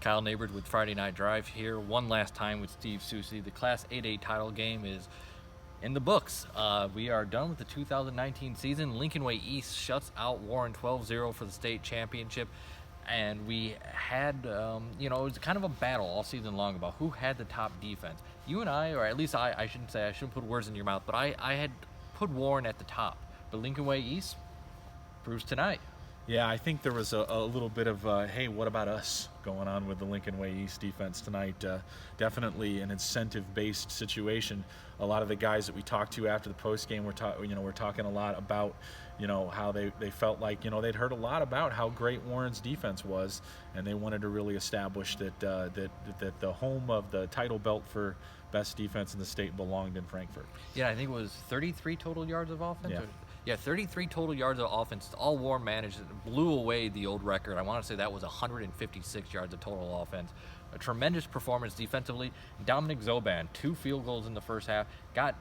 Kyle Nabors with Friday Night Drive here, one last time with Steve Soucie. The Class 8A title game is in the books. We are done with the 2019 season. Lincoln Way East shuts out Warren 12-0 for the state championship. And we had, it was kind of a battle all season long about who had the top defense. You and I, or at least I shouldn't put words in your mouth, but I had put Warren at the top. But Lincoln Way East proves tonight. Yeah, I think there was a little bit of, hey, what about us going on with the Lincoln Way East defense tonight. Definitely an incentive-based situation. A lot of the guys that we talked to after the postgame we're talking a lot about, how they felt like, they'd heard a lot about how great Warren's defense was, and they wanted to really establish that the home of the title belt for best defense in the state belonged in Frankfort. Yeah, I think it was 33 total yards of offense. Yeah. Yeah, 33 total yards of offense. All Warren managed. Blew away the old record. I want to say that was 156 yards of total offense. A tremendous performance defensively. Dominic Zoban, 2 field goals in the first half. Got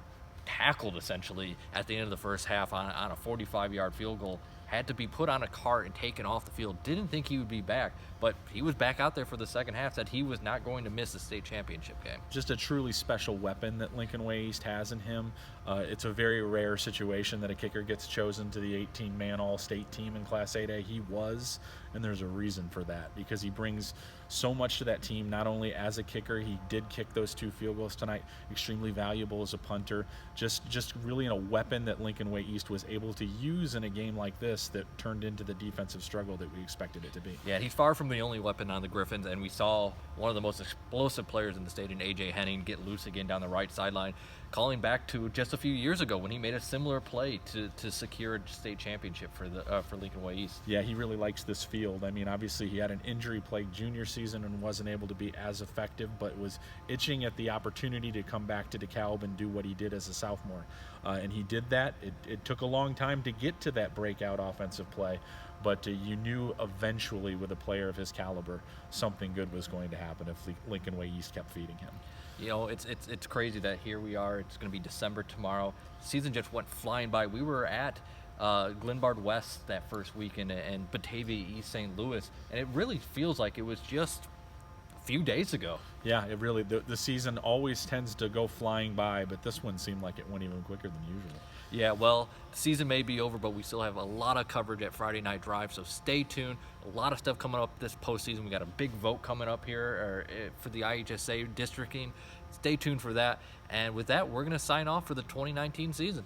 tackled essentially at the end of the first half on a 45-yard field goal. Had to be put on a cart and taken off the field. Didn't think he would be back, but he was back out there for the second half. Said he was not going to miss the state championship game. Just a truly special weapon that Lincoln Way East has in him. It's a very rare situation that a kicker gets chosen to the 18-man all-state team in Class 8A. He was, and there's a reason for that, because he brings so much to that team, not only as a kicker. He did kick those 2 field goals tonight, extremely valuable as a punter, just really a weapon that Lincoln Way East was able to use in a game like this that turned into the defensive struggle that we expected it to be. Yeah, he's far from the only weapon on the Griffins, and we saw one of the most explosive players in the state in A.J. Henning get loose again down the right sideline, calling back to just a few years ago when he made a similar play to secure a state championship for Lincoln Way East. Yeah, he really likes this field. I mean, obviously he had an injury-plagued junior season and wasn't able to be as effective, but was itching at the opportunity to come back to DeKalb and do what he did as a sophomore. And he did that. It took a long time to get to that breakout offensive play, but you knew eventually with a player of his caliber something good was going to happen if Lincoln Way East kept feeding him. It's crazy that here we are. It's going to be December tomorrow. The season just went flying by. We were at Glenbard West that first weekend and Batavia East St. Louis, and it really feels like it was just a few days ago. Yeah, it really, the season always tends to go flying by, but this one seemed like it went even quicker than usual. Yeah, well, the season may be over, but we still have a lot of coverage at Friday Night Drive, so stay tuned. A lot of stuff coming up this postseason. We got a big vote coming up here for the IHSA districting. Stay tuned for that. And with that, we're going to sign off for the 2019 season.